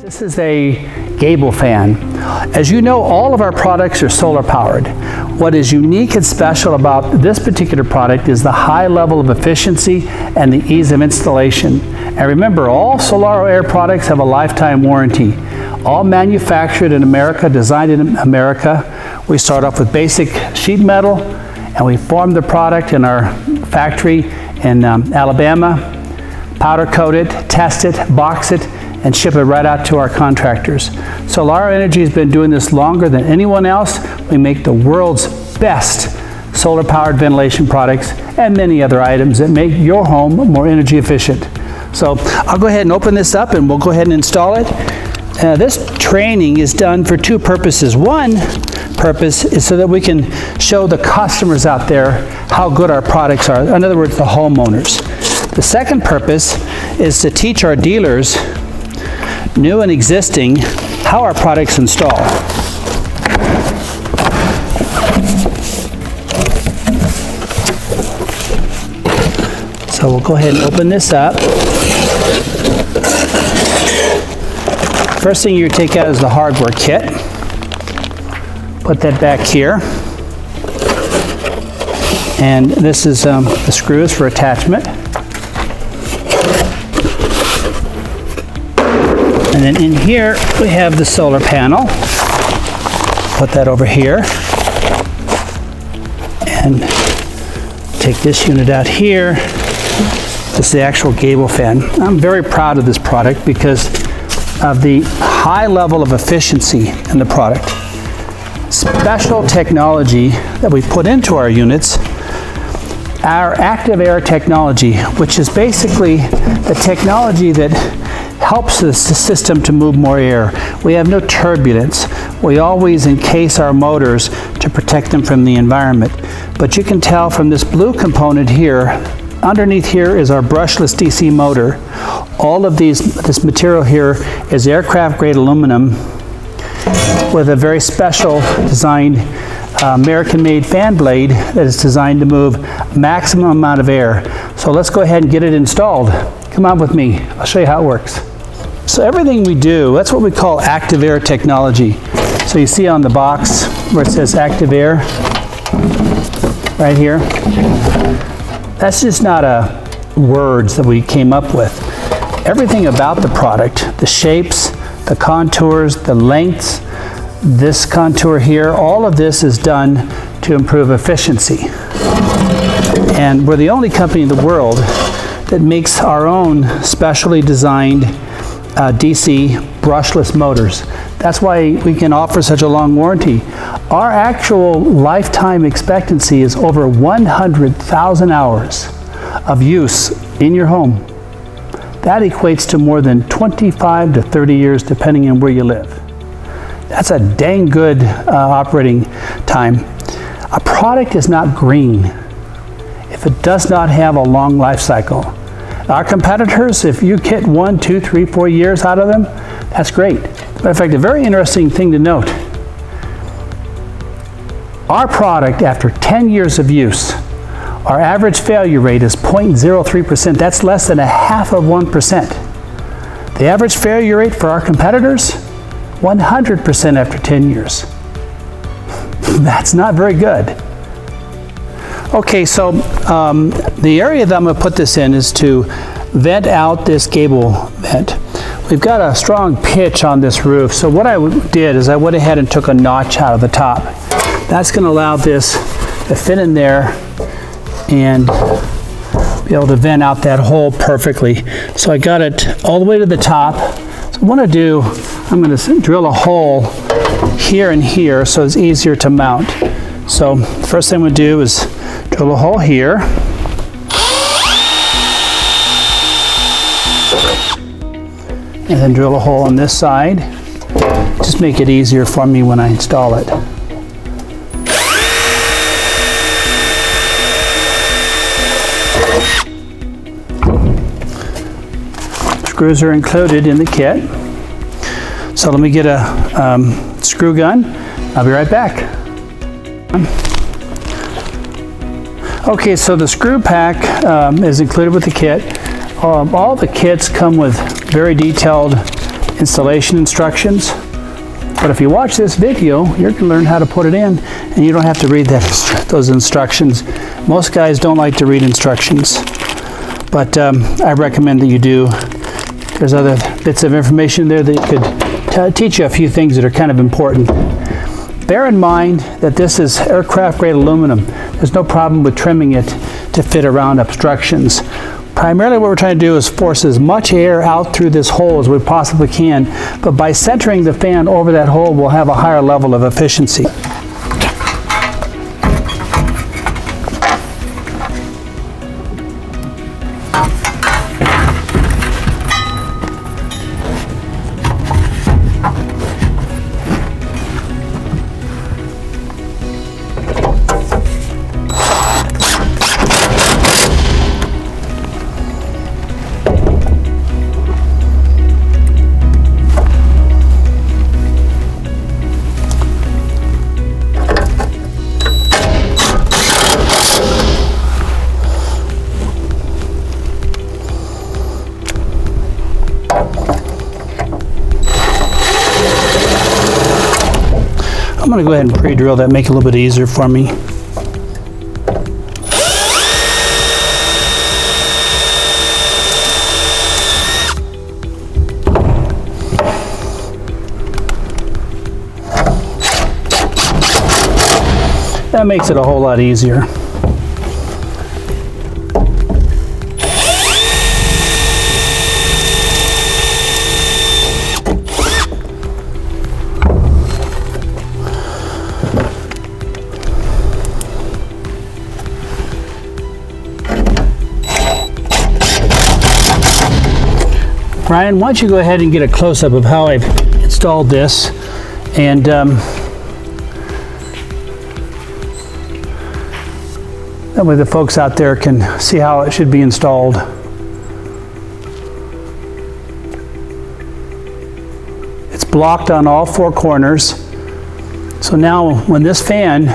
This is a Gable fan. As you know, all of our products are solar powered. What is unique and special about this particular product is the high level of efficiency and the ease of installation. And remember, all Solaro Aire products have a lifetime warranty. All manufactured in America, designed in America. We start off with basic sheet metal and we form the product in our factory in Alabama, powder coat it, test it, box it, and ship it right out to our contractors. Solaro Energy has been doing this longer than anyone else. We make the world's best solar powered ventilation products and many other items that make your home more energy efficient. So I'll go ahead and open this up and we'll go ahead and install it. This training is done for two purposes. One purpose is so that we can show the customers out there how good our products are. In other words, the homeowners. The second purpose is to teach our dealers, new and existing, how our products install. So we'll go ahead and open this up. First thing you take out is the hardware kit. Put that back here. And this is the screws for attachment. And then in here we have the solar panel. Put that over here. And take this unit out here. This is the actual Gable fan. I'm very proud of this product because of the high level of efficiency in the product. Special technology that we put into our units, our active air technology, which is basically the technology that helps the system to move more air. We have no turbulence. We always encase our motors to protect them from the environment. But you can tell from this blue component here, underneath here is our brushless DC motor. All of this material here is aircraft grade aluminum with a very special designed American-made fan blade that is designed to move maximum amount of air. So let's go ahead and get it installed. Come on with me. I'll show you how it works. So everything we do, that's what we call active air technology. So you see on the box where it says active air, right here. That's just not words that we came up with. Everything about the product, the shapes, the contours, the lengths, this contour here, all of this is done to improve efficiency. And we're the only company in the world that makes our own specially designed DC brushless motors. That's why we can offer such a long warranty. Our actual lifetime expectancy is over 100,000 hours of use in your home. That equates to more than 25 to 30 years depending on where you live. That's a dang good operating time. A product is not green if it does not have a long life cycle. Our competitors, if you get 1, 2, 3, 4 years out of them, that's great. In fact, a very interesting thing to note, our product, after 10 years of use, our average failure rate is 0.03%. That's less than 0.5%. The average failure rate for our competitors, 100% after 10 years. That's not very good. Okay, so the area that I'm going to put this in is to vent out this Gable vent. We've got a strong pitch on this roof, so what I did is I went ahead and took a notch out of the top. That's going to allow this to fit in there and be able to vent out that hole perfectly. So I got it all the way to the top. So what I do, I'm going to drill a hole here and here so it's easier to mount. So the first thing I'm going to do is drill a hole here. And then drill a hole on this side. Just make it easier for me when I install it. Screws are included in the kit. So let me get a screw gun. I'll be right back. Okay, so the screw pack is included with the kit. All the kits come with very detailed installation instructions. But if you watch this video, you're going to learn how to put it in, and you don't have to read those instructions. Most guys don't like to read instructions, but I recommend that you do. There's other bits of information there that could teach you a few things that are kind of important. Bear in mind that this is aircraft grade aluminum. There's no problem with trimming it to fit around obstructions. Primarily what we're trying to do is force as much air out through this hole as we possibly can, but by centering the fan over that hole, we'll have a higher level of efficiency. I'm going to go ahead and pre-drill that, make it a little bit easier for me. That makes it a whole lot easier. Ryan, why don't you go ahead and get a close-up of how I've installed this, and that way the folks out there can see how it should be installed. It's blocked on all four corners, so now when this fan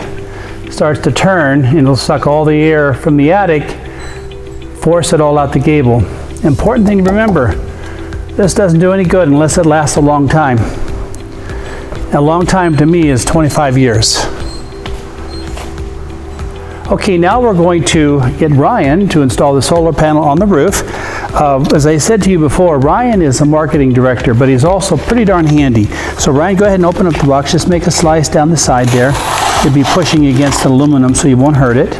starts to turn, it'll suck all the air from the attic, force it all out the gable. Important thing to remember, this doesn't do any good unless it lasts a long time. A long time to me is 25 years. Okay, now we're going to get Ryan to install the solar panel on the roof. As I said to you before, Ryan is a marketing director, but he's also pretty darn handy. So Ryan, go ahead and open up the box. Just make a slice down the side there. You'll be pushing against the aluminum so you won't hurt it.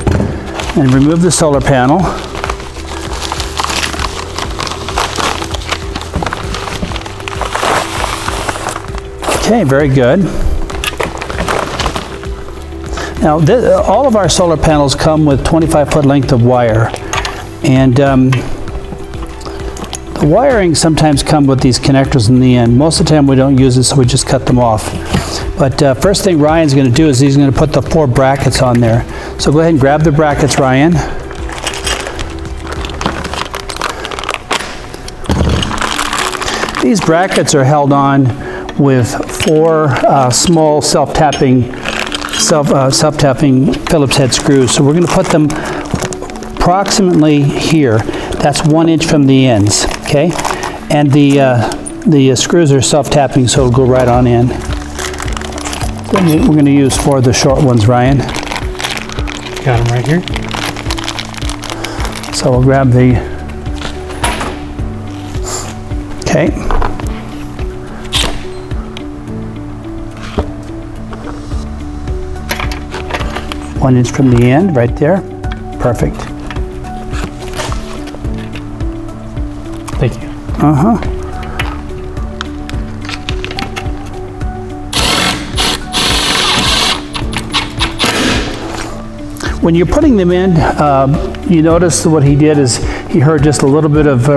And remove the solar panel. Okay, very good. Now, all of our solar panels come with 25-foot length of wire, and the wiring sometimes come with these connectors in the end. Most of the time we don't use it, so we just cut them off. But first thing Ryan's going to do is he's going to put the 4 brackets on there. So go ahead and grab the brackets, Ryan. These brackets are held on with 4 small self-tapping Phillips head screws. So we're going to put them approximately here. That's 1 inch from the ends, okay? And the screws are self-tapping, so it'll go right on in. We're going to use 4 of the short ones, Ryan. Got them right here. So we'll grab the, okay. One inch from the end, right there. Perfect. Thank you. When you're putting them in, you notice what he did is he heard just a little bit of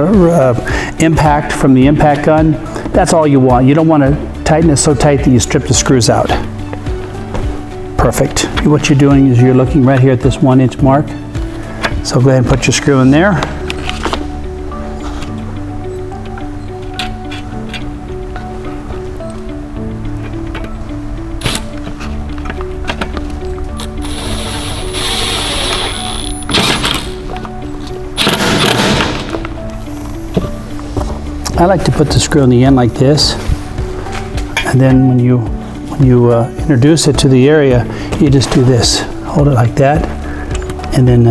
impact from the impact gun. That's all you want. You don't want to tighten it so tight that you strip the screws out. Perfect. What you're doing is you're looking right here at this 1 inch mark. So go ahead and put your screw in there. I like to put the screw in the end like this, and then when you introduce it to the area, you just do this. Hold it like that, and then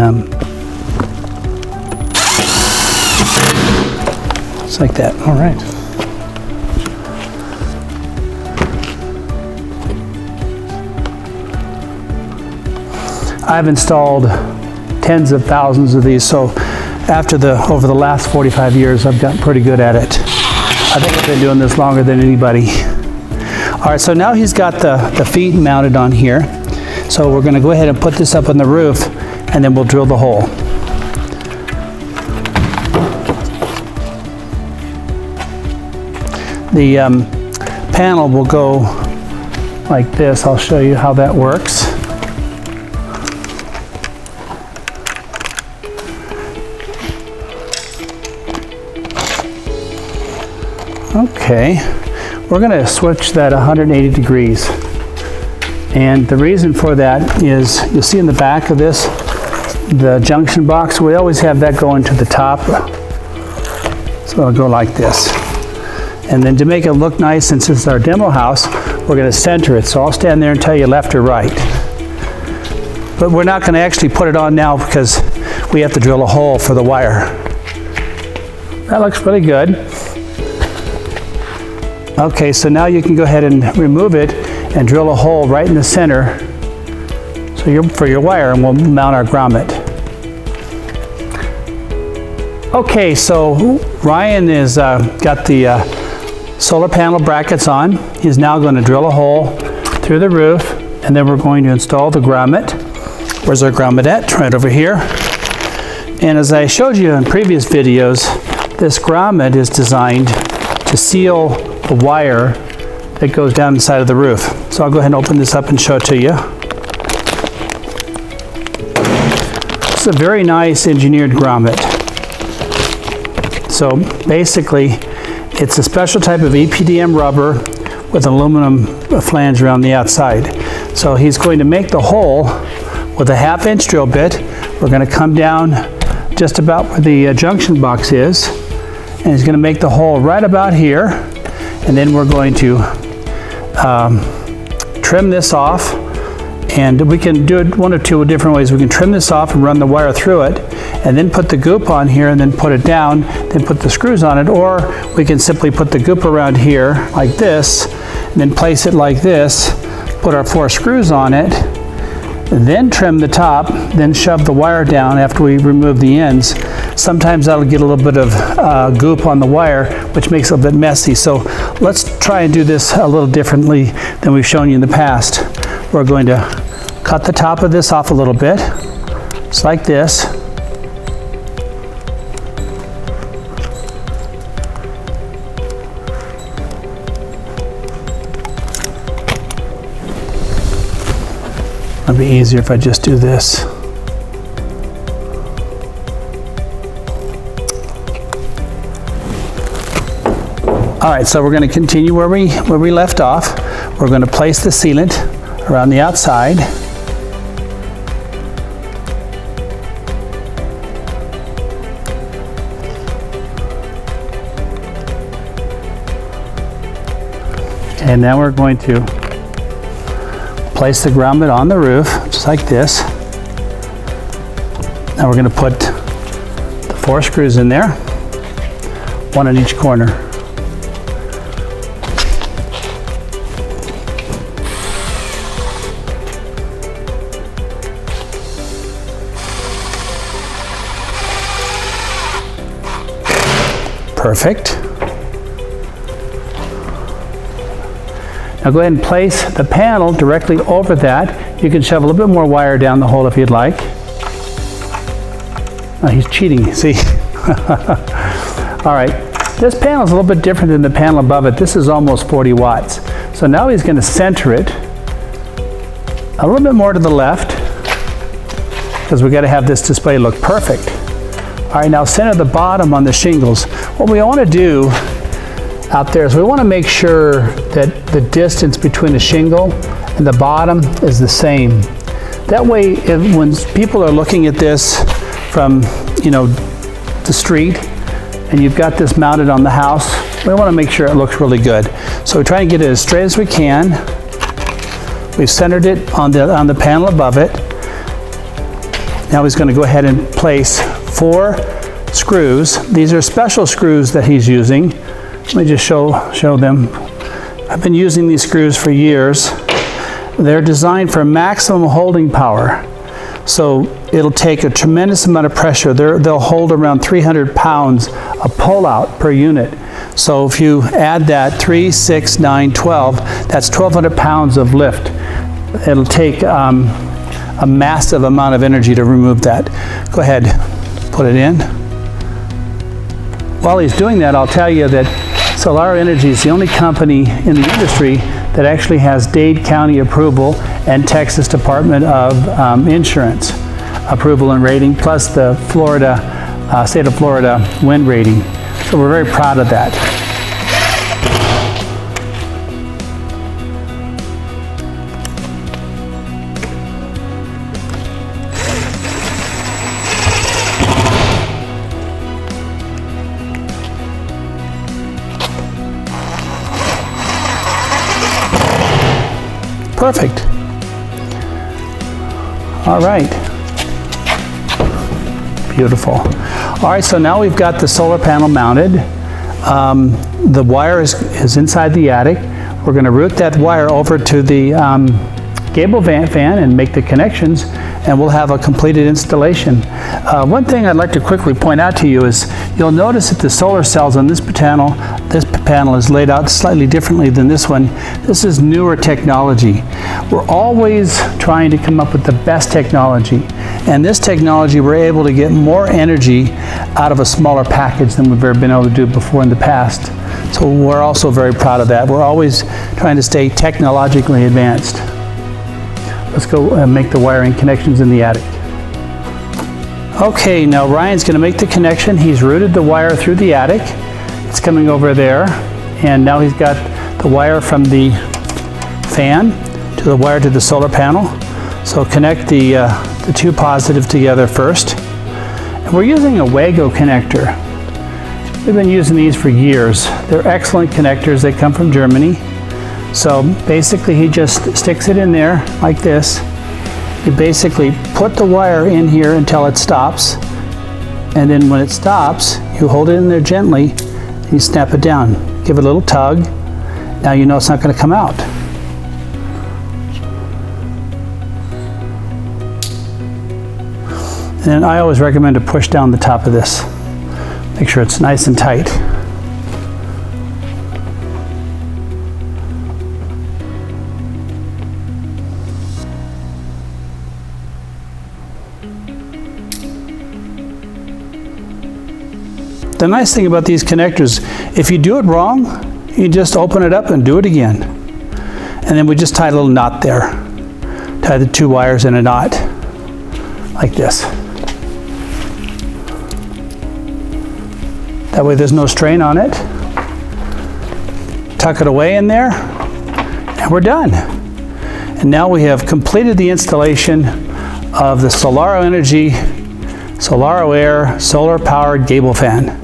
it's like that. All right. I've installed tens of thousands of these, so over the last 45 years, I've gotten pretty good at it. I think I've been doing this longer than anybody. All right, so now he's got the feet mounted on here. So we're gonna go ahead and put this up on the roof, and then we'll drill the hole. The panel will go like this. I'll show you how that works. Okay, we're going to switch that 180 degrees. And the reason for that is, you'll see in the back of this, the junction box, we always have that going to the top. So it'll go like this. And then to make it look nice, since it's our demo house, we're going to center it. So I'll stand there and tell you left or right. But we're not going to actually put it on now because we have to drill a hole for the wire. That looks really good. Okay, so now you can go ahead and remove it and drill a hole right in the center for your wire, and we'll mount our grommet. Okay, so Ryan has got the solar panel brackets on. He's now going to drill a hole through the roof, and then we're going to install the grommet. Where's our grommet at? Right over here. And as I showed you in previous videos, this grommet is designed to seal the wire that goes down inside of the roof. So I'll go ahead and open this up and show it to you. It's a very nice engineered grommet. So basically, it's a special type of EPDM rubber with aluminum flange around the outside. So he's going to make the hole with a 1/2 inch drill bit. We're going to come down just about where the junction box is, and he's going to make the hole right about here. And then we're going to trim this off, and we can do it one of two different ways. We can trim this off and run the wire through it, and then put the goop on here and then put it down, then put the screws on it, or we can simply put the goop around here like this, and then place it like this, put our 4 screws on it, then trim the top, then shove the wire down after we remove the ends. Sometimes that'll get a little bit of goop on the wire, which makes it a bit messy. So let's try and do this a little differently than we've shown you in the past. We're going to cut the top of this off a little bit, just like this. It'll be easier if I just do this. All right, so we're going to continue where we left off. We're going to place the sealant around the outside. And then we're going to place the grommet on the roof, just like this. Now we're going to put the 4 screws in there, 1 in each corner. Perfect. Now go ahead and place the panel directly over that. You can shove a little bit more wire down the hole if you'd like. Oh, he's cheating, see? All right, this panel is a little bit different than the panel above it. This is almost 40 watts. So now he's going to center it a little bit more to the left, because we got to have this display look perfect. All right, now center the bottom on the shingles. What we want to do out there is we want to make sure that the distance between the shingle and the bottom is the same. That way, when people are looking at this from, the street, and you've got this mounted on the house, we want to make sure it looks really good. So we try and get it as straight as we can. We've centered it on the panel above it. Now he's going to go ahead and place 4 screws. These are special screws that he's using. Let me just show them. I've been using these screws for years. They're designed for maximum holding power. So it'll take a tremendous amount of pressure. They'll hold around 300 pounds of pull-out per unit. So if you add that 3, 6, 9, 12, that's 1,200 pounds of lift. It'll take a massive amount of energy to remove that. Go ahead, put it in. While he's doing that, I'll tell you that Solaro Energy is the only company in the industry that actually has Dade County approval and Texas Department of Insurance approval and rating, plus the state of Florida wind rating. So we're very proud of that. Perfect. All right. Beautiful. All right, so now we've got the solar panel mounted. The wire is inside the attic. We're going to route that wire over to the Gable fan and make the connections, and we'll have a completed installation. One thing I'd like to quickly point out to you is you'll notice that the solar cells on this panel is laid out slightly differently than this one. This is newer technology. We're always trying to come up with the best technology, and this technology we're able to get more energy out of a smaller package than we've ever been able to do before in the past. So we're also very proud of that. We're always trying to stay technologically advanced. Let's go make the wiring connections in the attic. Okay, now Ryan's going to make the connection. He's routed the wire through the attic. It's coming over there, and now he's got the wire from the fan to the wire to the solar panel. So connect the 2 positive together first. And we're using a Wago connector. We've been using these for years. They're excellent connectors. They come from Germany. So basically he just sticks it in there like this. You basically put the wire in here until it stops, and then when it stops, you hold it in there gently and you snap it down. Give it a little tug. Now you know it's not going to come out. And I always recommend to push down the top of this. Make sure it's nice and tight. The nice thing about these connectors, if you do it wrong, you just open it up and do it again. And then we just tie a little knot there. Tie the 2 wires in a knot, like this. That way there's no strain on it. Tuck it away in there, and we're done. And now we have completed the installation of the Solaro Energy Solaro Aire solar-powered Gable fan.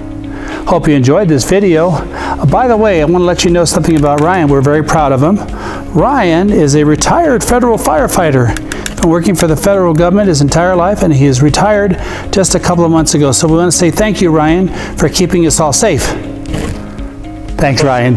Hope you enjoyed this video. By the way, I want to let you know something about Ryan. We're very proud of him. Ryan is a retired federal firefighter. Been working for the federal government his entire life, and he is retired just a couple of months ago. So we want to say thank you, Ryan, for keeping us all safe. Thanks, Ryan.